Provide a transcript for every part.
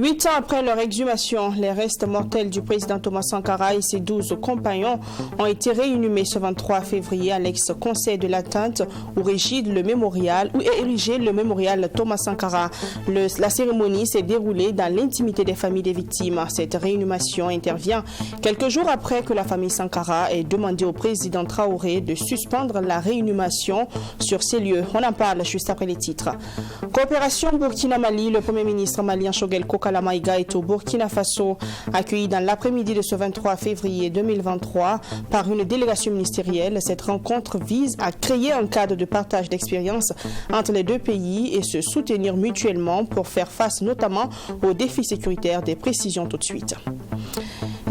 8 ans après leur exhumation, les restes mortels du président Thomas Sankara et ses 12 compagnons ont été réinhumés ce 23 février à l'ex-conseil de l'atteinte où est érigé le mémorial Thomas Sankara. La cérémonie s'est déroulée dans l'intimité des familles des victimes. Cette réinhumation intervient quelques jours après que la famille Sankara ait demandé au président Traoré de suspendre la réinhumation sur ces lieux. On en parle juste après les titres. Coopération Burkina-Mali, le premier ministre malien Choguel Kokala Maïga est au Burkina Faso, accueilli dans l'après-midi de ce 23 février 2023 par une délégation ministérielle. Cette rencontre vise à créer un cadre de partage d'expériences entre les deux pays et se soutenir mutuellement pour faire face notamment aux défis sécuritaires. Des précisions tout de suite.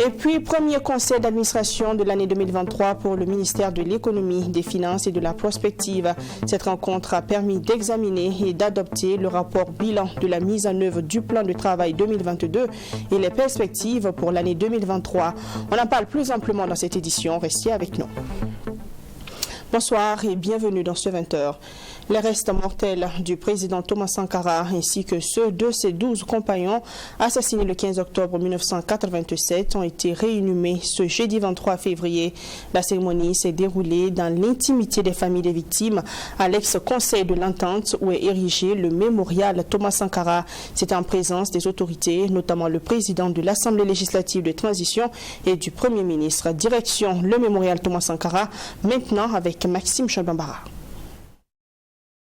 Et puis, premier conseil d'administration de l'année 2023 pour le ministère de l'Économie, des Finances et de la Prospective. Cette rencontre a permis d'examiner et d'adopter le rapport bilan de la mise en œuvre du plan de travail 2022 et les perspectives pour l'année 2023. On en parle plus amplement dans cette édition. Restez avec nous. Bonsoir et bienvenue dans ce 20h. Les restes mortels du président Thomas Sankara ainsi que ceux de ses 12 compagnons assassinés le 15 octobre 1987 ont été réinhumés ce jeudi 23 février. La cérémonie s'est déroulée dans l'intimité des familles des victimes à l'ex-conseil de l'entente où est érigé le mémorial Thomas Sankara. C'était en présence des autorités, notamment le président de l'Assemblée législative de transition et du Premier ministre. Direction le mémorial Thomas Sankara, maintenant avec Maxime Chambambara.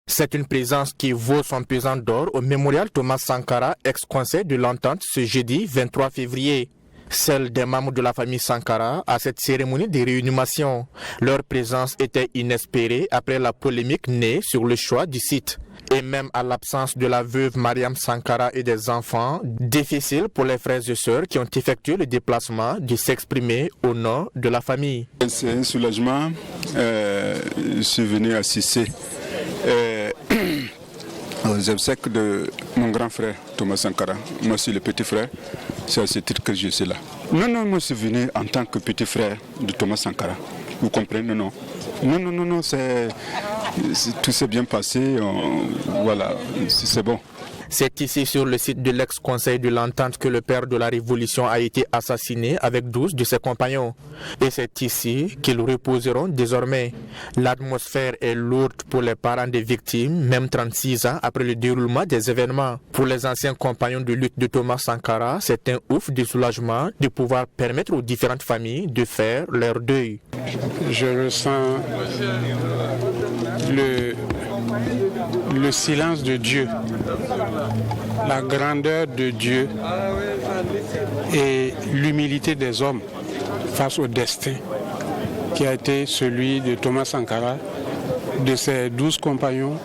C'est une présence qui vaut son pesant d'or au mémorial Thomas Sankara, ex-conseil de l'entente, ce jeudi 23 février. Celle des membres de la famille Sankara à cette cérémonie de réinhumation. Leur présence était inespérée après la polémique née sur le choix du site. Et même à l'absence de la veuve Mariam Sankara et des enfants, difficile pour les frères et sœurs qui ont effectué le déplacement de s'exprimer au nom de la famille. C'est un soulagement. Je suis venu assister aux obsèques de mon grand frère Thomas Sankara. Moi, je suis le petit frère. C'est à ce titre que je suis là. Non, moi, je suis venu en tant que petit frère de Thomas Sankara. Vous comprenez? Non, tout s'est bien passé. Voilà, c'est bon. C'est ici sur le site de l'ex-conseil de l'entente que le père de la Révolution a été assassiné avec 12 de ses compagnons. Et c'est ici qu'ils reposeront désormais. L'atmosphère est lourde pour les parents des victimes, même 36 ans après le déroulement des événements. Pour les anciens compagnons de lutte de Thomas Sankara, c'est un ouf de soulagement de pouvoir permettre aux différentes familles de faire leur deuil. Je ressens le silence de Dieu, la grandeur de Dieu et l'humilité des hommes face au destin qui a été celui de Thomas Sankara, de ses 12 compagnons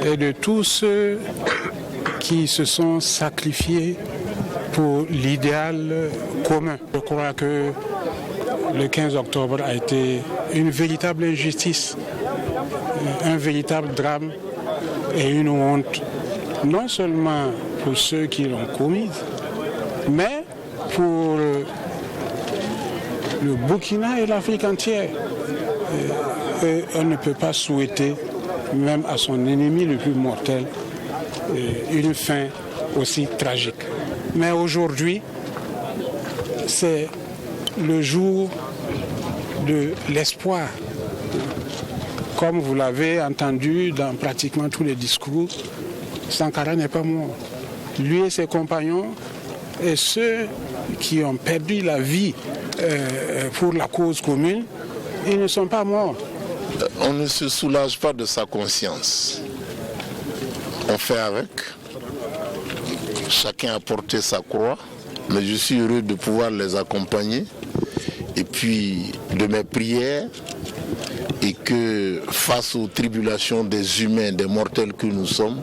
et de tous ceux qui se sont sacrifiés pour l'idéal commun. Je crois que le 15 octobre a été une véritable injustice, un véritable drame et une honte, non seulement pour ceux qui l'ont commise, mais pour le Burkina et l'Afrique entière. Et on ne peut pas souhaiter, même à son ennemi le plus mortel, une fin aussi tragique. Mais aujourd'hui, c'est le jour de l'espoir. Comme vous l'avez entendu dans pratiquement tous les discours, Sankara n'est pas mort. Lui et ses compagnons et ceux qui ont perdu la vie pour la cause commune, ils ne sont pas morts. On ne se soulage pas de sa conscience. On fait avec. Chacun a porté sa croix, mais je suis heureux de pouvoir les accompagner. Et puis de mes prières, et que face aux tribulations des humains, des mortels que nous sommes,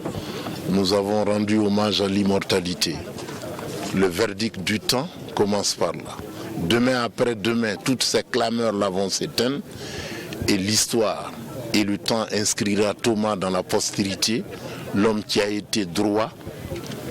nous avons rendu hommage à l'immortalité. Le verdict du temps commence par là. Demain après demain, toutes ces clameurs-là vont s'éteindre et l'histoire et le temps inscrira Thomas dans la postérité, l'homme qui a été droit,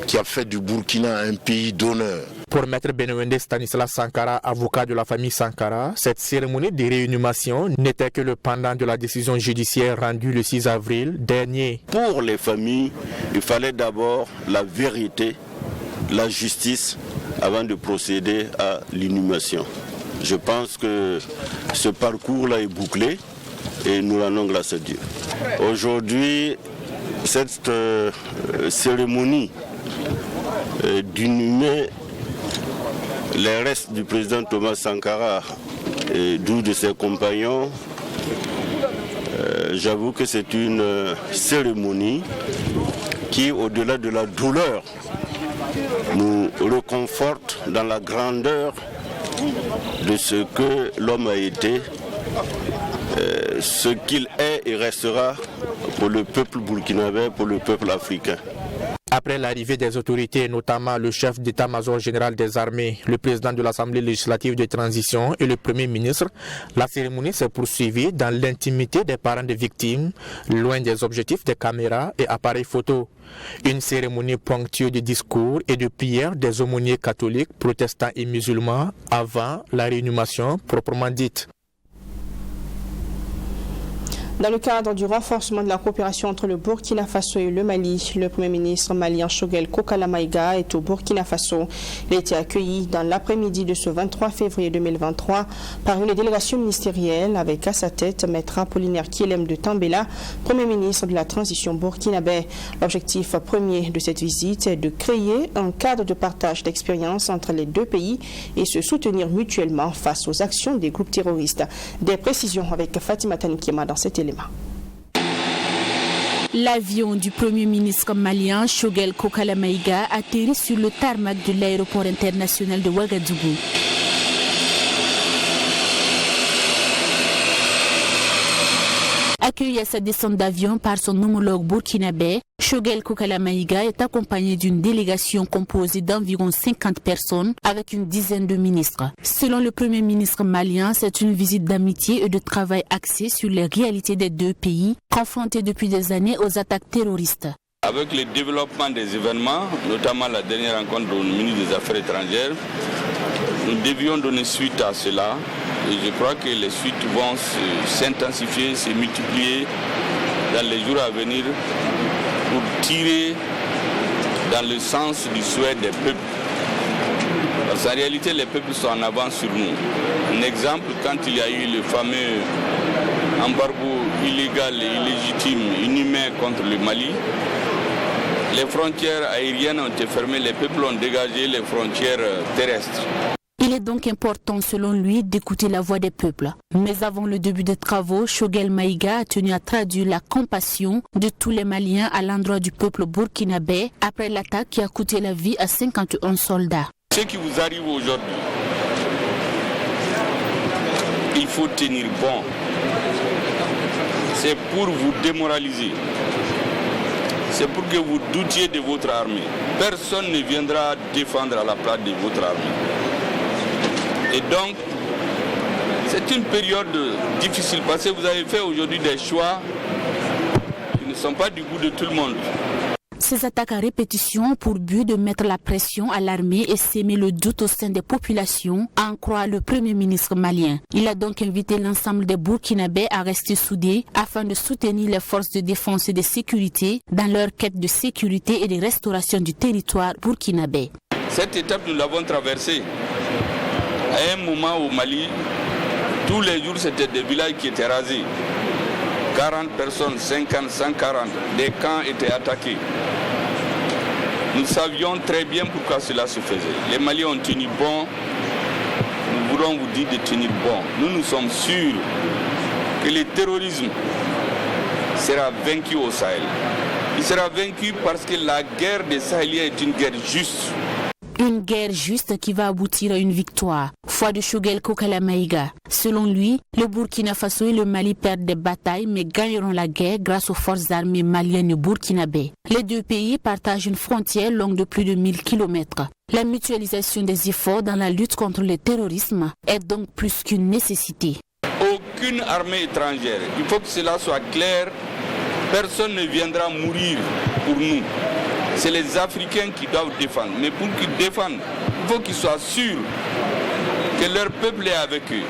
qui a fait du Burkina un pays d'honneur. Pour Maître Benouende Stanislas Sankara, avocat de la famille Sankara, cette cérémonie de réinhumation n'était que le pendant de la décision judiciaire rendue le 6 avril dernier. Pour les familles, il fallait d'abord la vérité, la justice avant de procéder à l'inhumation. Je pense que ce parcours-là est bouclé et nous rendons grâce à Dieu. Aujourd'hui, cette cérémonie d'inhumer les restes du président Thomas Sankara et 12 de ses compagnons, j'avoue que c'est une cérémonie qui, au-delà de la douleur, nous reconforte dans la grandeur de ce que l'homme a été, ce qu'il est et restera pour le peuple burkinabé, pour le peuple africain. Après l'arrivée des autorités, notamment le chef d'état-major général des armées, le président de l'Assemblée législative de transition et le premier ministre, la cérémonie s'est poursuivie dans l'intimité des parents des victimes, loin des objectifs des caméras et appareils photo. Une cérémonie ponctuée de discours et de prières des aumôniers catholiques, protestants et musulmans avant la réinhumation proprement dite. Dans le cadre du renforcement de la coopération entre le Burkina Faso et le Mali, le Premier ministre malien Choguel Kokala Maïga est au Burkina Faso. Il a été accueilli dans l'après-midi de ce 23 février 2023 par une délégation ministérielle avec à sa tête Maître Apollinaire Kielem de Tambela, Premier ministre de la transition burkinabé. L'objectif premier de cette visite est de créer un cadre de partage d'expériences entre les deux pays et se soutenir mutuellement face aux actions des groupes terroristes. Des précisions avec Fatima Tanikiema dans cet élément. L'avion du Premier ministre malien Choguel Kokala Maïga atterrit sur le tarmac de l'aéroport international de Ouagadougou. Accueilli à sa descente d'avion par son homologue burkinabé, Choguel Kokala Maïga est accompagné d'une délégation composée d'environ 50 personnes avec une dizaine de ministres. Selon le Premier ministre malien, c'est une visite d'amitié et de travail axée sur les réalités des deux pays, confrontés depuis des années aux attaques terroristes. Avec le développement des événements, notamment la dernière rencontre du ministre des Affaires étrangères, nous devions donner suite à cela. Et je crois que les suites vont s'intensifier, se multiplier dans les jours à venir pour tirer dans le sens du souhait des peuples. Parce qu'en réalité, les peuples sont en avance sur nous. Un exemple, quand il y a eu le fameux embargo illégal et illégitime, inhumain contre le Mali, les frontières aériennes ont été fermées, les peuples ont dégagé les frontières terrestres. Il est donc important, selon lui, d'écouter la voix des peuples. Mais avant le début des travaux, Choguel Maïga a tenu à traduire la compassion de tous les Maliens à l'endroit du peuple burkinabé après l'attaque qui a coûté la vie à 51 soldats. Ce qui vous arrive aujourd'hui, il faut tenir bon. C'est pour vous démoraliser. C'est pour que vous doutiez de votre armée. Personne ne viendra défendre à la place de votre armée. Et donc, c'est une période difficile parce que vous avez fait aujourd'hui des choix qui ne sont pas du goût de tout le monde. Ces attaques à répétition ont pour but de mettre la pression à l'armée et s'aimer le doute au sein des populations, en croit le Premier ministre malien. Il a donc invité l'ensemble des Burkinabés à rester soudés afin de soutenir les forces de défense et de sécurité dans leur quête de sécurité et de restauration du territoire burkinabé. Cette étape, nous l'avons traversée. À un moment au Mali, tous les jours, c'était des villages qui étaient rasés. 40 personnes, 50, 140, des camps étaient attaqués. Nous savions très bien pourquoi cela se faisait. Les Maliens ont tenu bon. Nous voulons vous dire de tenir bon. Nous sommes sûrs que le terrorisme sera vaincu au Sahel. Il sera vaincu parce que la guerre des Sahéliens est une guerre juste. Une guerre juste qui va aboutir à une victoire. Foi de Choguel Kokala Maïga. Selon lui, le Burkina Faso et le Mali perdent des batailles mais gagneront la guerre grâce aux forces armées maliennes et burkinabées. Les deux pays partagent une frontière longue de plus de 1000 km. La mutualisation des efforts dans la lutte contre le terrorisme est donc plus qu'une nécessité. Aucune armée étrangère, il faut que cela soit clair, personne ne viendra mourir pour nous. C'est les Africains qui doivent défendre. Mais pour qu'ils défendent, il faut qu'ils soient sûrs que leur peuple est avec eux,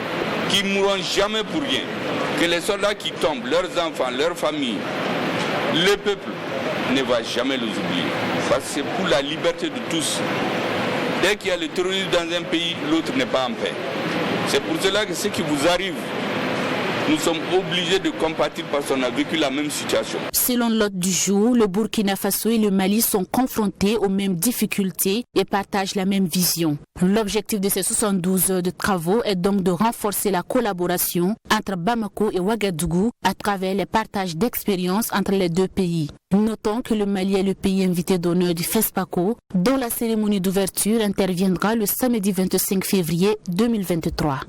qu'ils ne mourront jamais pour rien, que les soldats qui tombent, leurs enfants, leurs familles, le peuple ne va jamais les oublier. Parce que c'est pour la liberté de tous. Dès qu'il y a le terrorisme dans un pays, l'autre n'est pas en paix. C'est pour cela que ce qui vous arrive, nous sommes obligés de compatir parce qu'on a vécu la même situation. Selon l'hôte du jour, le Burkina Faso et le Mali sont confrontés aux mêmes difficultés et partagent la même vision. L'objectif de ces 72 heures de travaux est donc de renforcer la collaboration entre Bamako et Ouagadougou à travers les partages d'expériences entre les deux pays. Notons que le Mali est le pays invité d'honneur du FESPACO, dont la cérémonie d'ouverture interviendra le samedi 25 février 2023.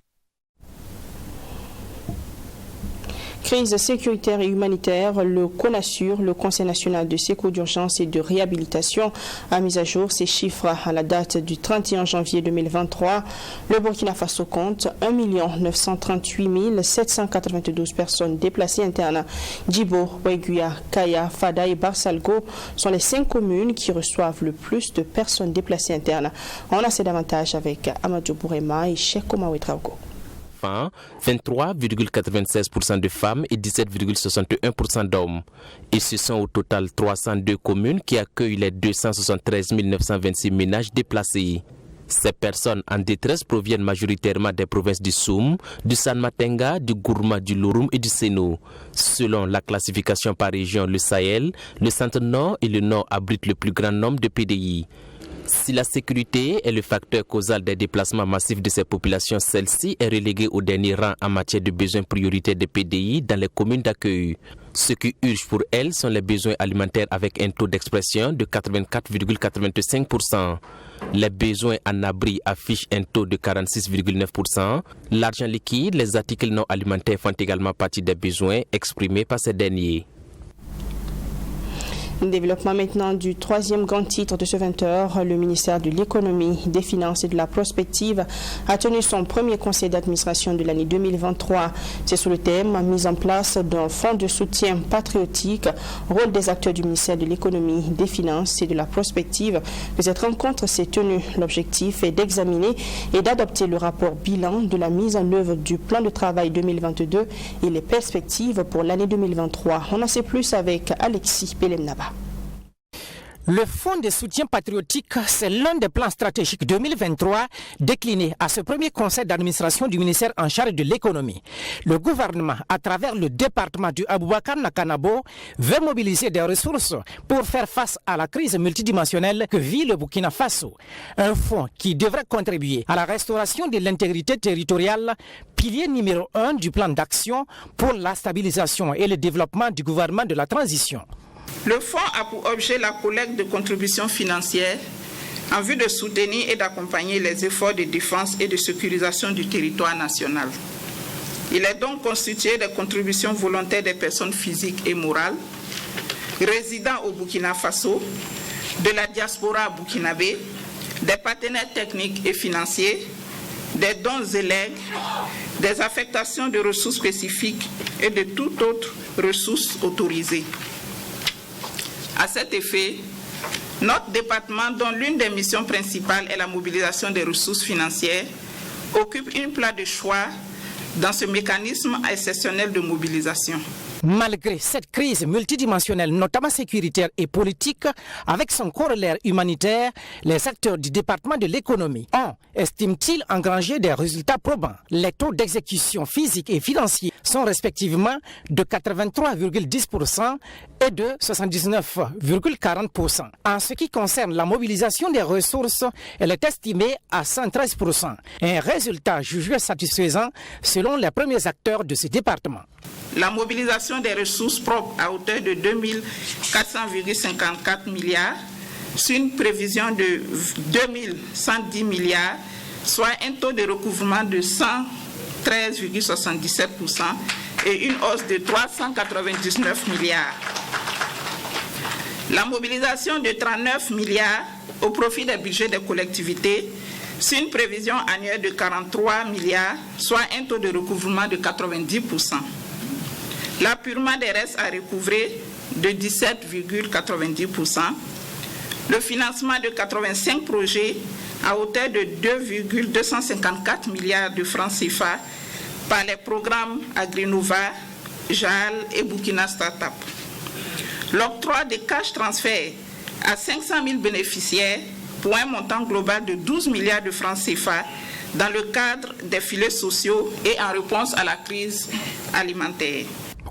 Crise sécuritaire et humanitaire, le CONASUR, le Conseil national de secours d'urgence et de réhabilitation, a mis à jour ses chiffres à la date du 31 janvier 2023. Le Burkina Faso compte 1 938 792 personnes déplacées internes. Djibo, Ouéguia, Kaya, Fada et Barsalgo sont les 5 communes qui reçoivent le plus de personnes déplacées internes. On a ces davantage avec Amadou Bourema et Cheikh Komawe Traogo. 23,96% de femmes et 17,61% d'hommes. Et ce sont au total 302 communes qui accueillent les 273 926 ménages déplacés. Ces personnes en détresse proviennent majoritairement des provinces du Soum, du Sanmatenga, du Gourma, du Louroum et du Sénou. Selon la classification par région, le Sahel, le centre-nord et le nord abritent le plus grand nombre de PDI. Si la sécurité est le facteur causal des déplacements massifs de ces populations, celle-ci est reléguée au dernier rang en matière de besoins prioritaires des PDI dans les communes d'accueil. Ce qui urge pour elles sont les besoins alimentaires avec un taux d'expression de 84,85%. Les besoins en abri affichent un taux de 46,9%. L'argent liquide, les articles non alimentaires font également partie des besoins exprimés par ces derniers. Développement maintenant du troisième grand titre de ce 20h. Le ministère de l'Économie, des Finances et de la Prospective a tenu son premier conseil d'administration de l'année 2023. C'est sous le thème mise en place d'un fonds de soutien patriotique, rôle des acteurs du ministère de l'Économie, des Finances et de la Prospective que cette rencontre s'est tenue. L'objectif est d'examiner et d'adopter le rapport bilan de la mise en œuvre du plan de travail 2022 et les perspectives pour l'année 2023. On en sait plus avec Alexis Belemnaba. Le Fonds de soutien patriotique, c'est l'un des plans stratégiques 2023 décliné à ce premier conseil d'administration du ministère en charge de l'économie. Le gouvernement, à travers le département du Aboubakar Nakanabo, veut mobiliser des ressources pour faire face à la crise multidimensionnelle que vit le Burkina Faso. Un fonds qui devrait contribuer à la restauration de l'intégrité territoriale, pilier numéro 1 du plan d'action pour la stabilisation et le développement du gouvernement de la transition. Le fonds a pour objet la collecte de contributions financières en vue de soutenir et d'accompagner les efforts de défense et de sécurisation du territoire national. Il est donc constitué des contributions volontaires des personnes physiques et morales résidant au Burkina Faso, de la diaspora burkinabé, des partenaires techniques et financiers, des dons et legs, des affectations de ressources spécifiques et de toute autre ressource autorisée. À cet effet, notre département, dont l'une des missions principales est la mobilisation des ressources financières, occupe une place de choix dans ce mécanisme exceptionnel de mobilisation. Malgré cette crise multidimensionnelle, notamment sécuritaire et politique, avec son corollaire humanitaire, les acteurs du département de l'économie ont, estiment-ils, engrangé des résultats probants. Les taux d'exécution physique et financier sont respectivement de 83,10% et de 79,40%. En ce qui concerne la mobilisation des ressources, elle est estimée à 113%. Un résultat jugé satisfaisant selon les premiers acteurs de ce département. La mobilisation des ressources propres à hauteur de 2400,54 milliards sur une prévision de 2110 milliards, soit un taux de recouvrement de 113,77% et une hausse de 399 milliards. La mobilisation de 39 milliards au profit des budgets des collectivités sur une prévision annuelle de 43 milliards, soit un taux de recouvrement de 90%. L'appurement des restes à recouvrer de 17,90%, le financement de 85 projets à hauteur de 2,254 milliards de francs CFA par les programmes Agrinova, JAL et Burkina Startup. L'octroi de cash transfert à 500 000 bénéficiaires pour un montant global de 12 milliards de francs CFA dans le cadre des filets sociaux et en réponse à la crise alimentaire.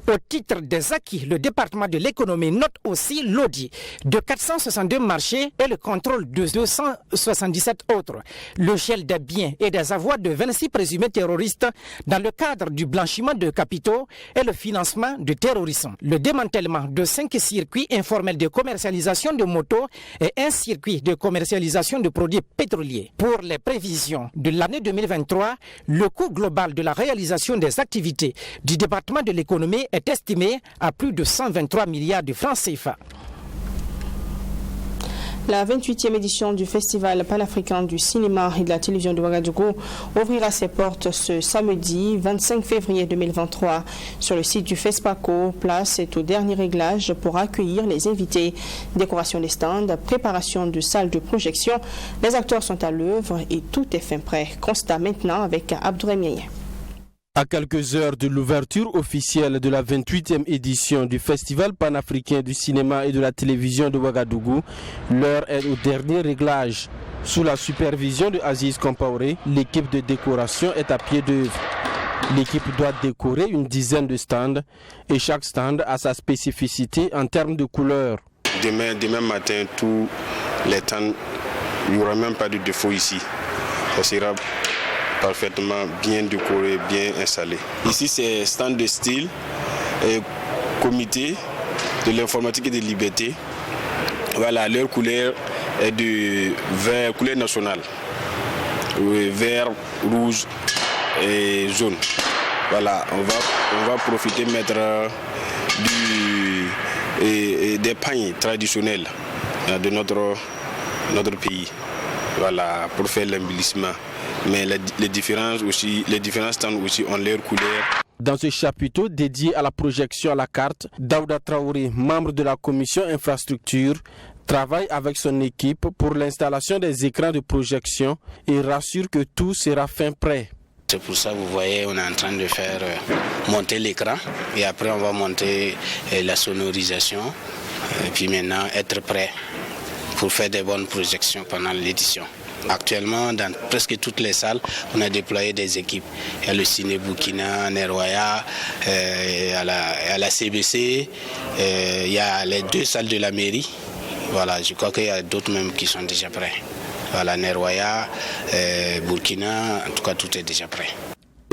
Au titre des acquis, le département de l'économie note aussi l'audit de 462 marchés et le contrôle de 277 autres. Le gel des biens et des avoirs de 26 présumés terroristes dans le cadre du blanchiment de capitaux et le financement du terrorisme. Le démantèlement de 5 circuits informels de commercialisation de motos et un circuit de commercialisation de produits pétroliers. Pour les prévisions de l'année 2023, le coût global de la réalisation des activités du département de l'économie est estimé à plus de 123 milliards de francs CFA. La 28e édition du Festival panafricain du cinéma et de la télévision de Ouagadougou ouvrira ses portes ce samedi 25 février 2023. Sur le site du FESPACO, place est au dernier réglage pour accueillir les invités. Décoration des stands, préparation de salles de projection, les acteurs sont à l'œuvre et tout est fin prêt. Constat maintenant avec Abdourahmane. À quelques heures de l'ouverture officielle de la 28e édition du Festival panafricain du cinéma et de la télévision de Ouagadougou, l'heure est au dernier réglage. Sous la supervision de Aziz Compaoré, l'équipe de décoration est à pied d'œuvre. L'équipe doit décorer une dizaine de stands et chaque stand a sa spécificité en termes de couleurs. Demain matin, tous les stands, il n'y aura même pas de défaut ici. Ça sera parfaitement bien décoré, bien installé. Ici, c'est stand de style, comité de l'informatique et de liberté. Voilà, leur couleur est de vert, couleur nationale. Vert, rouge et jaune. Voilà, on va profiter de mettre des pagnes traditionnels de notre pays. Voilà, pour faire l'embellissement. Mais les différents stands aussi ont leur couleur. Dans ce chapiteau dédié à la projection à la carte, Daouda Traoré, membre de la commission infrastructure, travaille avec son équipe pour l'installation des écrans de projection et rassure que tout sera fin prêt. C'est pour ça que vous voyez, on est en train de faire monter l'écran et après on va monter la sonorisation et puis maintenant être prêt pour faire des bonnes projections pendant l'édition. Actuellement, dans presque toutes les salles, on a déployé des équipes. Il y a le Ciné Burkina, Nerwaya, à la CBC, il y a les 2 salles de la mairie. Voilà, je crois qu'il y a d'autres même qui sont déjà prêts. Voilà, Nerwaya, Burkina, en tout cas, tout est déjà prêt.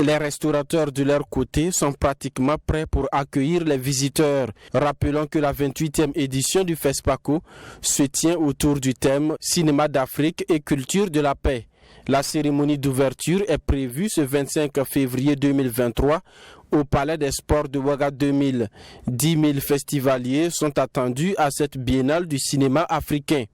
Les restaurateurs de leur côté sont pratiquement prêts pour accueillir les visiteurs. Rappelons que la 28e édition du FESPACO se tient autour du thème Cinéma d'Afrique et culture de la paix. La cérémonie d'ouverture est prévue ce 25 février 2023 au Palais des Sports de Ouaga 2000. 10 000 festivaliers sont attendus à cette biennale du cinéma africain.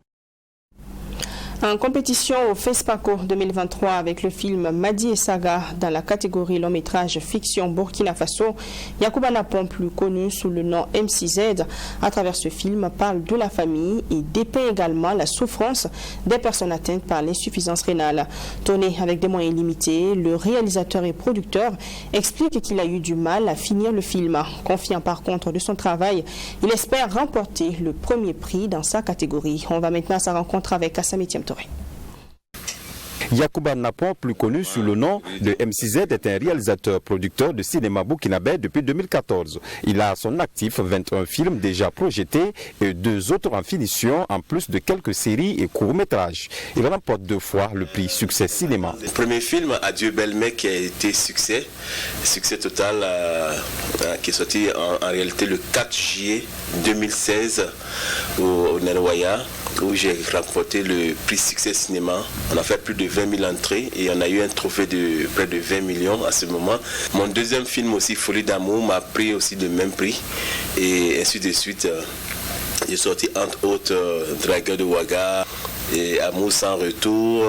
En compétition au FESPACO 2023 avec le film Madi et Saga dans la catégorie long métrage fiction Burkina Faso, Yacouba Napon, plus connu sous le nom MCZ, à travers ce film parle de la famille et dépeint également la souffrance des personnes atteintes par l'insuffisance rénale. Tourné avec des moyens limités, le réalisateur et producteur explique qu'il a eu du mal à finir le film. Confiant par contre de son travail, il espère remporter le premier prix dans sa catégorie. On va maintenant à sa rencontre avec Assami Tiamtoré. Yacouba Napon, plus connu sous le nom de MCZ, est un réalisateur-producteur de cinéma burkinabé depuis 2014. Il a à son actif 21 films déjà projetés et 2 autres en finition, en plus de quelques séries et courts-métrages. Il remporte 2 fois le prix Succès Cinéma. Le premier film, Adieu Belle-Mère, qui a été succès total, qui est sorti en réalité le 4 juillet 2016 au Nerwaya, où j'ai remporté le prix Succès Cinéma. On a fait plus de 20 000 entrées et on a eu un trophée de près de 20 millions à ce moment. Mon deuxième film aussi, Folie d'amour, m'a pris aussi le même prix et ainsi de suite. J'ai sorti entre autres Dragueur de Ouaga, et Amour sans retour,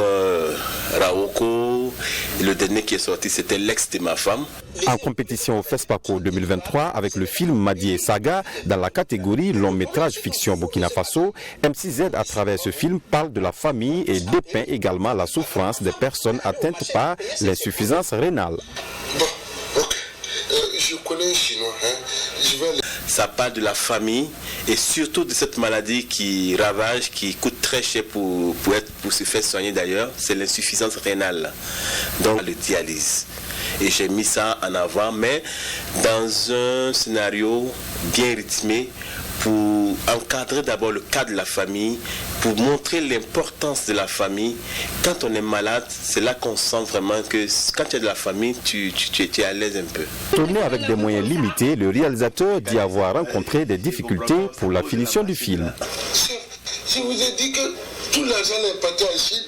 Raoko. Et le dernier qui est sorti, c'était L'ex de ma femme. En compétition au FESPACO 2023 avec le film Madi et Saga dans la catégorie long métrage fiction Burkina Faso, MCZ à travers ce film parle de la famille et dépeint également la souffrance des personnes atteintes par l'insuffisance rénale. Je connais chinois, Ça parle de la famille et surtout de cette maladie qui ravage, qui coûte très cher pour se faire soigner d'ailleurs, c'est l'insuffisance rénale, donc la dialyse. Et j'ai mis ça en avant, mais dans un scénario bien rythmé pour encadrer d'abord le cas de la famille, pour montrer l'importance de la famille. Quand on est malade, c'est là qu'on sent vraiment que quand tu es de la famille, tu es à l'aise un peu. Tourné avec des moyens limités, le réalisateur dit avoir rencontré des difficultés pour la finition du film. Si vous ai dit que tout l'argent est parti en Chine,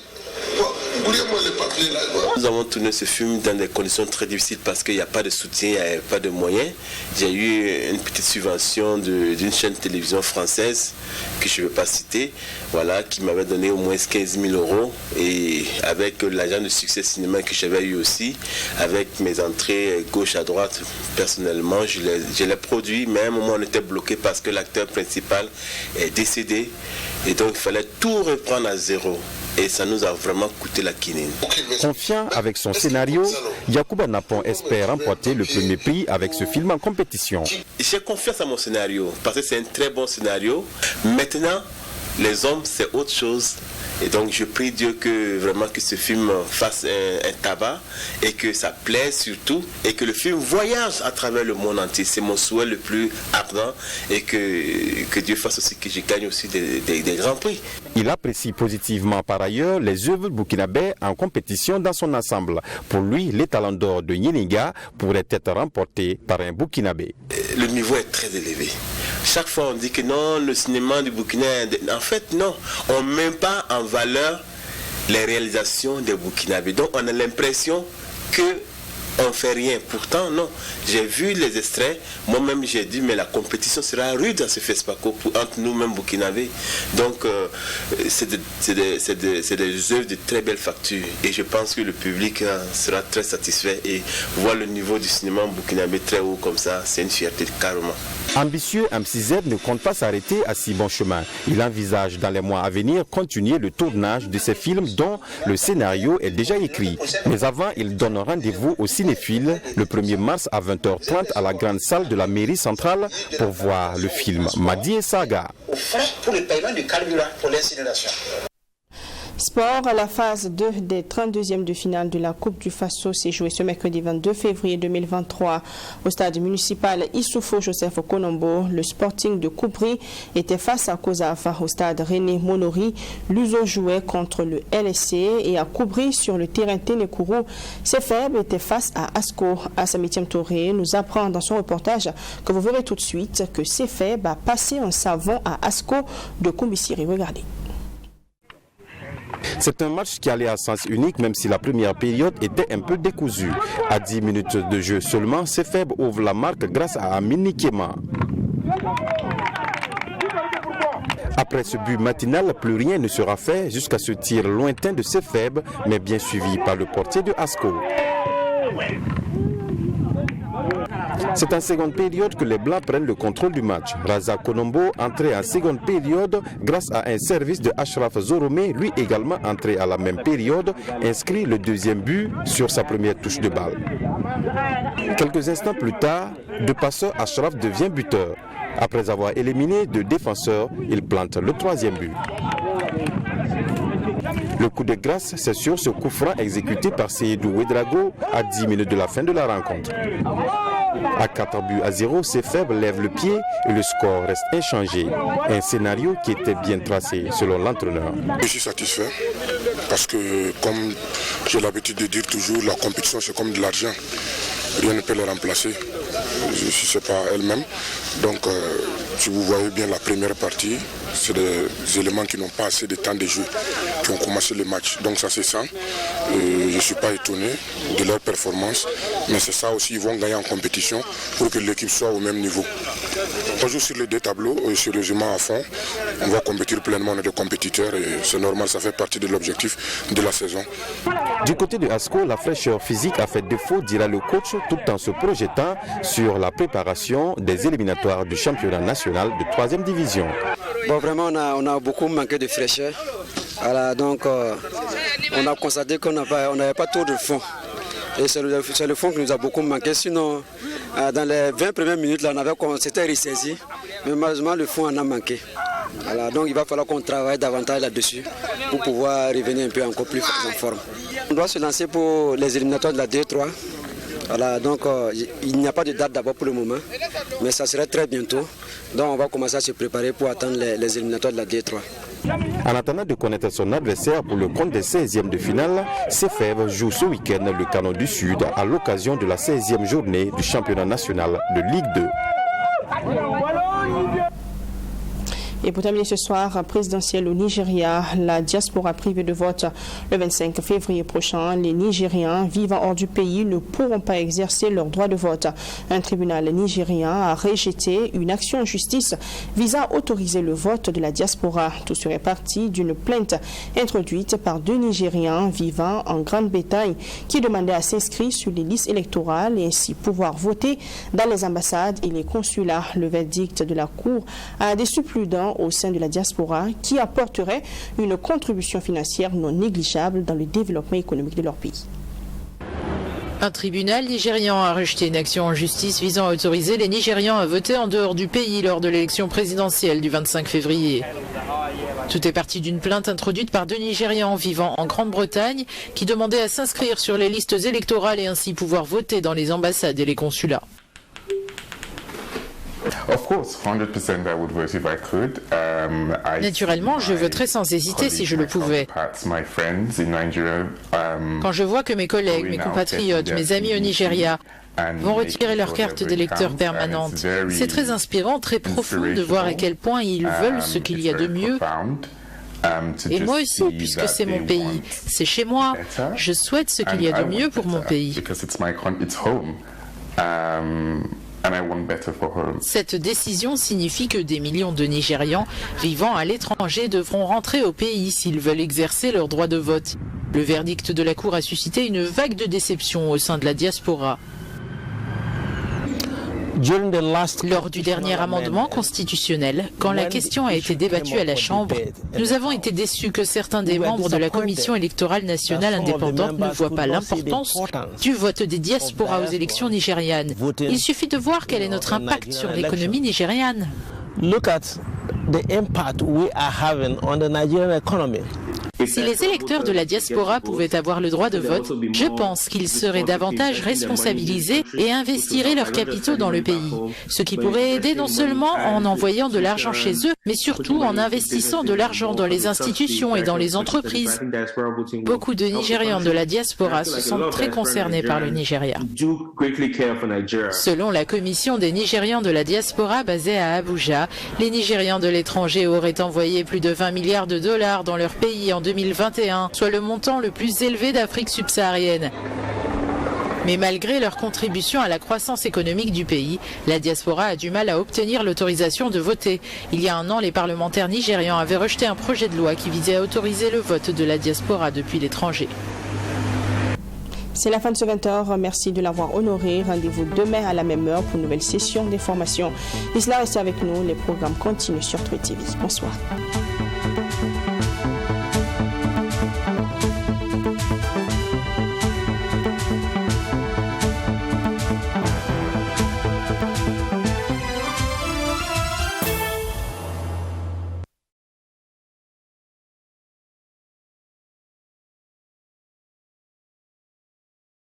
oubliez-moi le papier là. Nous avons tourné ce film dans des conditions très difficiles parce qu'il n'y a pas de soutien, il n'y a pas de moyens. J'ai eu une petite subvention d'une chaîne de télévision française que je ne vais pas citer, voilà, qui m'avait donné au moins 15 000 €. Et avec l'agent de Succès Cinéma que j'avais eu aussi, avec mes entrées gauche à droite, personnellement, je l'ai produit, mais à un moment on était bloqué parce que l'acteur principal est décédé. Et donc il fallait tout reprendre à zéro. Et ça nous a vraiment coûté la quinine. Confiant avec son scénario, Yacouba Napon espère remporter le premier prix avec ce film en compétition. J'ai confiance à mon scénario parce que c'est un très bon scénario. Maintenant, les hommes, c'est autre chose. Et donc je prie Dieu que vraiment que ce film fasse un tabac et que ça plaise surtout et que le film voyage à travers le monde entier. C'est mon souhait le plus ardent et que Dieu fasse aussi que je gagne aussi des grands prix. Il apprécie positivement par ailleurs les œuvres burkinabais en compétition dans son ensemble. Pour lui, les talents d'or de Yéniga pourraient être remportés par un burkinabé. Le niveau est très élevé. Chaque fois on dit que non, le cinéma du Burkina, en fait non, on ne met pas en valeur les réalisations des Burkinabés. Donc on a l'impression que on fait rien. Pourtant non, j'ai vu les extraits, moi-même j'ai dit mais la compétition sera rude à ce FESPACO entre nous-mêmes Burkinabés. Donc c'est des œuvres de très belle facture et je pense que le public sera très satisfait et voir le niveau du cinéma burkinabé très haut comme ça, c'est une fierté carrément. Ambitieux, MCZ ne compte pas s'arrêter à si bon chemin. Il envisage dans les mois à venir continuer le tournage de ses films dont le scénario est déjà écrit. Mais avant, il donne rendez-vous aux cinéphiles le 1er mars à 20h30 à la grande salle de la mairie centrale pour voir le film Madi et Saga. Pour le paiement du carburant pour l'incinération. Sport, la phase 2 des 32e de finale de la Coupe du Faso s'est jouée ce mercredi 22 février 2023 au stade municipal Issoufou Joseph Konombo. Le Sporting de Koubri était face à Kozafa au stade René Monori. L'Uzo jouait contre le LSC et à Koubri sur le terrain Ténékourou. Cefeb était face à Asko. Assamitiam Touré nous apprend dans son reportage que vous verrez tout de suite que Cefeb a passé un savon à Asko de Koumbissiri. Regardez. C'est un match qui allait à sens unique même si la première période était un peu décousue. À 10 minutes de jeu seulement, Cefeb ouvre la marque grâce à Amini Kema. Après ce but matinal, plus rien ne sera fait jusqu'à ce tir lointain de Cefeb, mais bien suivi par le portier de Asko. C'est en seconde période que les Blancs prennent le contrôle du match. Raza Konombo entré en seconde période grâce à un service de Ashraf Zoromé, lui également entré à la même période, inscrit le deuxième but sur sa première touche de balle. Quelques instants plus tard, de passeur Ashraf devient buteur. Après avoir éliminé deux défenseurs, il plante le troisième but. Le coup de grâce, c'est sur ce coup franc exécuté par Seydou Ouedrago à 10 minutes de la fin de la rencontre. À 4-0, Cefeb lève le pied et le score reste inchangé. Un scénario qui était bien tracé selon l'entraîneur. Je suis satisfait parce que, comme j'ai l'habitude de dire toujours, la compétition c'est comme de l'argent. Rien ne peut le remplacer, si ce n'est pas elle-même. Donc, si vous voyez bien la première partie, c'est des éléments qui n'ont pas assez de temps de jeu, qui ont commencé le match. Donc ça c'est ça. Je ne suis pas étonné de leur performance, mais c'est ça aussi, ils vont gagner en compétition pour que l'équipe soit au même niveau. On joue sur les deux tableaux, sérieusement à fond. On va compétir pleinement, on est des compétiteurs et c'est normal, ça fait partie de l'objectif de la saison. Du côté de Asko, la fraîcheur physique a fait défaut, dira le coach, tout en se projetant sur la préparation des éliminatoires du championnat national de 3e division. Bon, vraiment, on a beaucoup manqué de fraîcheur. Voilà, donc, on a constaté qu'on n'avait pas trop de fond. Et c'est le fond qui nous a beaucoup manqué. Sinon, dans les 20 premières minutes, là, on s'était ressaisi. Mais malheureusement, le fond en a manqué. Voilà, donc il va falloir qu'on travaille davantage là-dessus pour pouvoir revenir un peu encore plus en forme. On doit se lancer pour les éliminatoires de la D3. Voilà, donc il n'y a pas de date d'abord pour le moment, mais ça serait très bientôt. Donc on va commencer à se préparer pour attendre les éliminatoires de la D3. En attendant de connaître son adversaire pour le compte des 16e de finale, CFEV joue ce week-end le Canon du Sud à l'occasion de la 16e journée du championnat national de Ligue 2. Et pour terminer ce soir, présidentiel au Nigeria, la diaspora privée de vote le 25 février prochain. Les Nigériens vivant hors du pays ne pourront pas exercer leur droit de vote. Un tribunal nigérien a rejeté une action en justice visant à autoriser le vote de la diaspora. Tout serait parti d'une plainte introduite par 2 Nigériens vivant en Grande-Bretagne qui demandaient à s'inscrire sur les listes électorales et ainsi pouvoir voter dans les ambassades et les consulats. Le verdict de la Cour a déçu plus d'un au sein de la diaspora qui apporterait une contribution financière non négligeable dans le développement économique de leur pays. Un tribunal nigérian a rejeté une action en justice visant à autoriser les Nigérians à voter en dehors du pays lors de l'élection présidentielle du 25 février. Tout est parti d'une plainte introduite par 2 Nigérians vivant en Grande-Bretagne qui demandaient à s'inscrire sur les listes électorales et ainsi pouvoir voter dans les ambassades et les consulats. Naturellement, je voterais sans hésiter si je le pouvais. Quand je vois que mes collègues, mes compatriotes, mes amis au Nigeria vont retirer leur carte d'électeur permanente, c'est très inspirant, très profond de voir à quel point ils veulent ce qu'il y a de mieux. Et moi aussi, puisque c'est mon pays, c'est chez moi, je souhaite ce qu'il y a de mieux pour mon pays. Cette décision signifie que des millions de Nigérians vivant à l'étranger devront rentrer au pays s'ils veulent exercer leur droit de vote. Le verdict de la Cour a suscité une vague de déception au sein de la diaspora. Lors du dernier amendement constitutionnel, quand la question a été débattue à la Chambre, nous avons été déçus que certains des membres de la Commission électorale nationale indépendante ne voient pas l'importance du vote des diasporas aux élections nigérianes. Il suffit de voir quel est notre impact sur l'économie nigériane. Si les électeurs de la diaspora pouvaient avoir le droit de vote, je pense qu'ils seraient davantage responsabilisés et investiraient leurs capitaux dans le pays. Ce qui pourrait aider non seulement en envoyant de l'argent chez eux, mais surtout en investissant de l'argent dans les institutions et dans les entreprises. Beaucoup de Nigérians de la diaspora se sentent très concernés par le Nigeria. Selon la commission des Nigérians de la diaspora basée à Abuja, les Nigérians de l'étranger auraient envoyé plus de 20 milliards de dollars dans leur pays en 2021, soit le montant le plus élevé d'Afrique subsaharienne. Mais malgré leur contribution à la croissance économique du pays, la diaspora a du mal à obtenir l'autorisation de voter. Il y a un an, les parlementaires nigérians avaient rejeté un projet de loi qui visait à autoriser le vote de la diaspora depuis l'étranger. C'est la fin de ce 20h. Merci de l'avoir honoré. Rendez-vous demain à la même heure pour une nouvelle session d'information. D'ici là, restez avec nous. Les programmes continuent sur Twitch TV. Bonsoir.